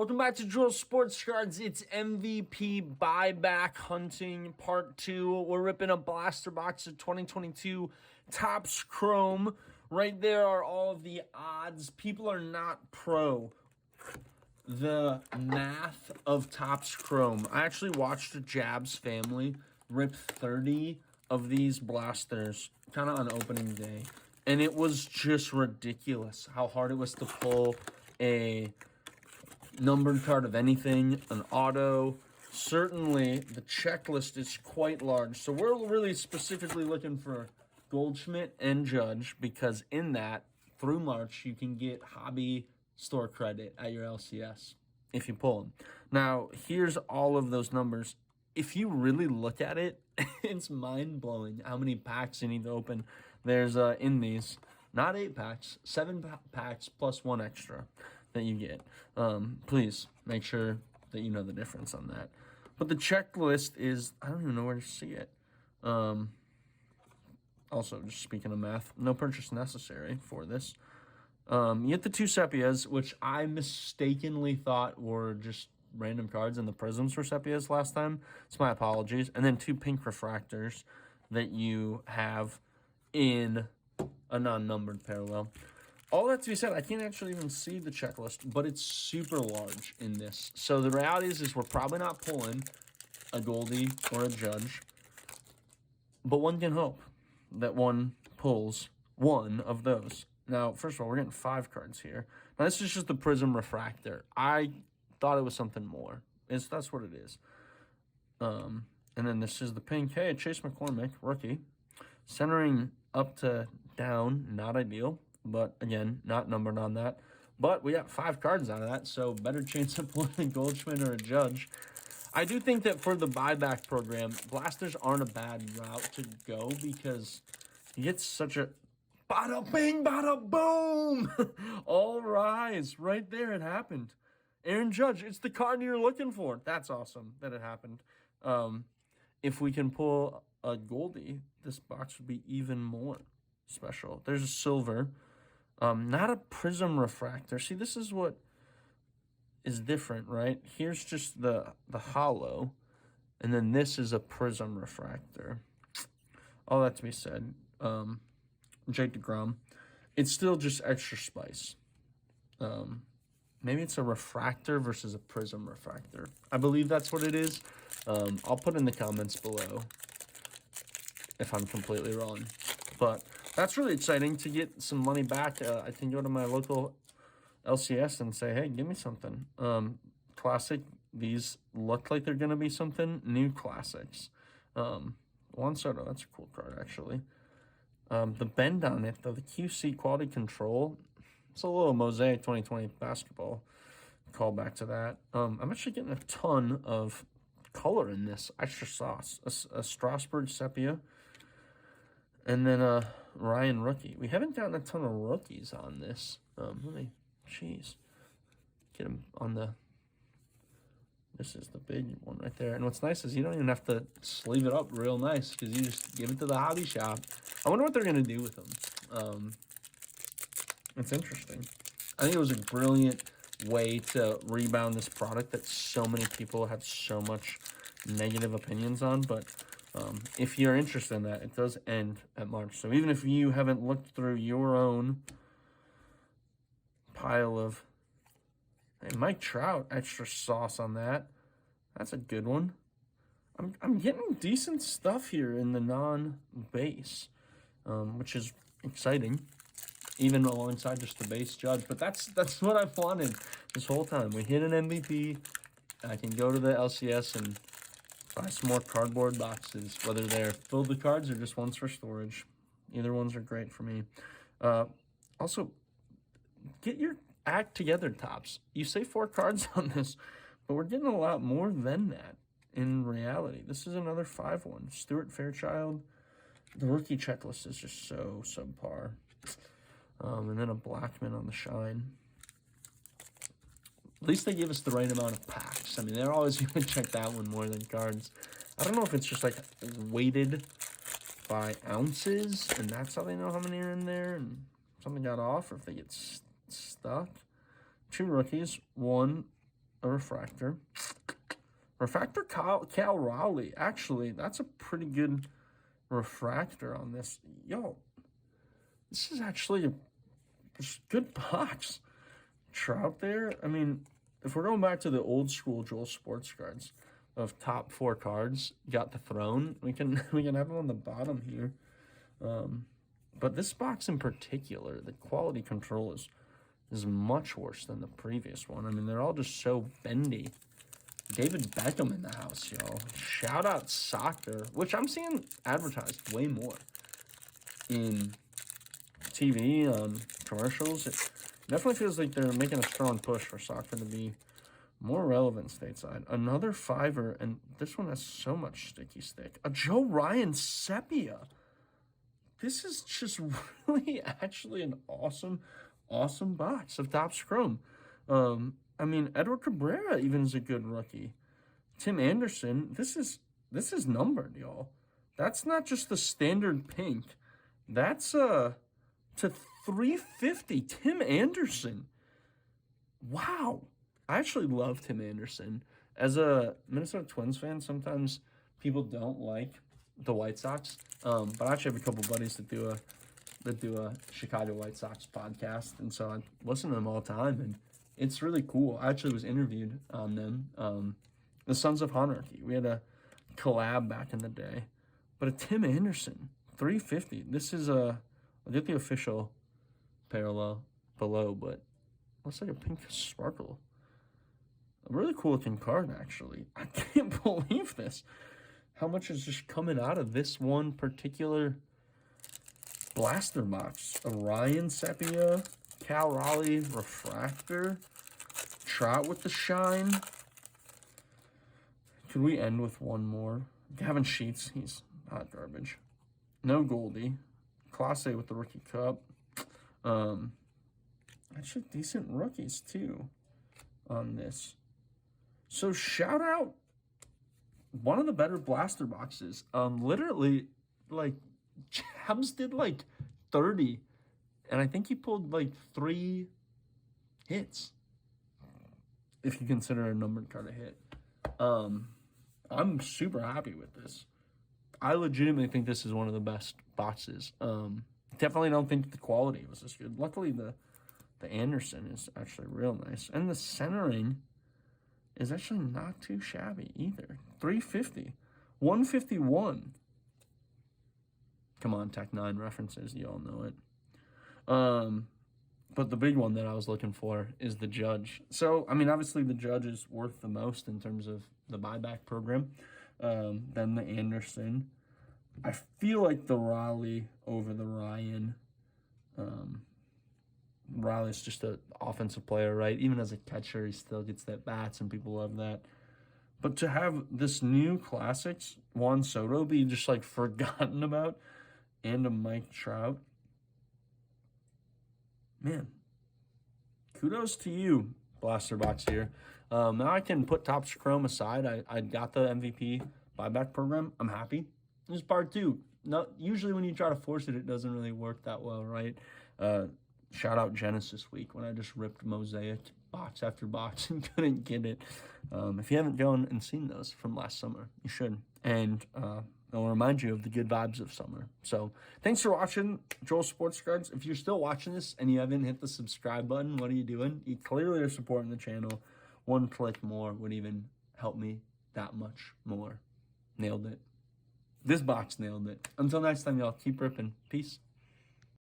Welcome back to Drill Sports Cards. It's MVP Buyback Hunting Part 2. We're ripping a blaster box of 2022 Topps Chrome. Right there are all of the odds. People are not pro the math of Topps Chrome. I actually watched a Jabs family rip 30 of these blasters kind of on opening day. And it was just ridiculous how hard it was to pull a numbered card of anything, an auto. Certainly, the checklist is quite large. So we're really specifically looking for Goldschmidt and Judge because in that, through March, you can get hobby store credit at your LCS if you pull them. Now, here's all of those numbers. If you really look at it, it's mind-blowing how many packs you need to open. There's, in these, not 8 packs, 7 packs plus 1 extra that you get. Please make sure that you know the difference on that. But the checklist is, I don't even know where to see it. Also, just speaking of math, no purchase necessary for this. You get the 2 sepias, which I mistakenly thought were just random cards, and the prisms were sepias last time. So my apologies. And then 2 pink refractors that you have in a non-numbered parallel. All that to be said, I can't actually even see the checklist, but it's super large in this. So the reality is we're probably not pulling a Goldie or a Judge, but one can hope that one pulls one of those. Now, first of all, we're getting 5 cards here. Now, this is just the Prism Refractor. I thought it was something more. That's what it is. And then this is the pink. Hey, Chase McCormick, rookie. Centering up to down, not ideal. But, again, not numbered on that. But we got 5 cards out of that, so better chance of pulling a Goldschmidt or a Judge. I do think that for the buyback program, blasters aren't a bad route to go because you get such a bada bing, bada boom. All rise. Right there, it happened. Aaron Judge, it's the card you're looking for. That's awesome that it happened. If we can pull a Goldie, this box would be even more special. There's a silver. Not a prism refractor. See, this is what is different, right? Here's just the hollow, and then this is a prism refractor. All that to be said, Jake DeGrom, it's still just extra spice. Maybe it's a refractor versus a prism refractor. I believe that's what it is. I'll put in the comments below if I'm completely wrong. But that's really exciting to get some money back. I can go to my local LCS and say, hey, give me something. Classic, these look like they're going to be something. New classics. Juan Soto, that's a cool card, actually. The bend on it, though, the QC quality control, it's a little Mosaic 2020 basketball callback to that. I'm actually getting a ton of color in this. Extra sauce. A Strasburg sepia. And then Ryan rookie. We haven't gotten a ton of rookies on this. Jeez. Get him on the... This is the big one right there. And what's nice is you don't even have to sleeve it up real nice because you just give it to the hobby shop. I wonder what they're going to do with them. It's interesting. I think it was a brilliant way to rebound this product that so many people have so much negative opinions on. But if you're interested in that, it does end at March. So even if you haven't looked through your own pile of... Hey, Mike Trout, extra sauce on that. That's a good one. I'm getting decent stuff here in the non-base, which is exciting, even alongside just the base Judge. But that's what I've wanted this whole time. We hit an MVP. I can go to the LCS and buy some more cardboard boxes, whether they're filled with cards or just ones for storage. Either ones are great for me. Also, get your act together, Topps. You say 4 cards on this, but we're getting a lot more than that in reality. This is another 5-1. Stuart Fairchild. The rookie checklist is just so subpar. And then a Blackman on the shine. At least they give us the right amount of packs. I mean, they're always going to check that one more than cards. I don't know if it's just like weighted by ounces, and that's how they know how many are in there, and something got off, or if they get stuck. 2 rookies, 1 a refractor. Refractor Cal Raleigh. Actually, that's a pretty good refractor on this. Yo, this is actually a good box. Trout there. I mean, if we're going back to the old school Joel Sports cards of top 4 cards, got the throne. We can have them on the bottom here. But this box in particular, the quality control is much worse than the previous one. I mean, they're all just so bendy. David Beckham in the house, yo. Shout out soccer, which I'm seeing advertised way more in TV, commercials. It definitely feels like they're making a strong push for soccer to be more relevant stateside. Another 5er, and this one has so much sticky stick. A Joe Ryan Sepia. This is just really actually an awesome box of Topps Chrome. I mean, Edward Cabrera even is a good rookie. Tim Anderson, this is numbered, y'all. That's not just the standard pink. That's to 350. Tim Anderson. Wow. I actually love Tim Anderson. As a Minnesota Twins fan, sometimes people don't like the White Sox. But I actually have a couple buddies that do a Chicago White Sox podcast, and so I listen to them all the time, and it's really cool. I actually was interviewed on them. The Sons of Honarchy. We had a collab back in the day. But a Tim Anderson, 350. This is I'll get the official parallel below, but looks like a pink sparkle. A really cool looking card, actually. I can't believe this. How much is just coming out of this one particular blaster box? A Ryan Sepia, Cal Raleigh refractor, Trout with the shine. Could we end with one more? Gavin Sheets, he's hot garbage. No Goldie. Clase with the rookie cup. Actually decent rookies too on this. So shout out one of the better blaster boxes. Literally, like, Jabs did like 30, and I think he pulled like 3 hits, if you consider a numbered card a hit. I'm super happy with this. I legitimately think this is one of the best boxes. Definitely don't think the quality was this good. Luckily, the Anderson is actually real nice, and the centering is actually not too shabby either. 350, 151. Come on, Tech 9 references, you all know it. But the big one that I was looking for is the Judge. So, I mean, obviously the Judge is worth the most in terms of the buyback program. Then the Anderson. I feel like the Raleigh over the Ryan. Riley's just an offensive player, right? Even as a catcher, he still gets that bats, and people love that. But to have this new classics, Juan Soto, be just, like, forgotten about, and a Mike Trout, man, kudos to you, Blaster Box here. Now I can put Topps Chrome aside. I got the MVP buyback program. I'm happy. This is part 2. Usually when you try to force it, it doesn't really work that well, right? Shout out Genesis Week when I just ripped Mosaic box after box and couldn't get it. If you haven't gone and seen those from last summer, you should. And it'll remind you of the good vibes of summer. So thanks for watching Joel Sports Cards. If you're still watching this and you haven't hit the subscribe button, what are you doing? You clearly are supporting the channel. 1 click more would even help me that much more. Nailed it. This box nailed it. Until next time, y'all, keep ripping. Peace.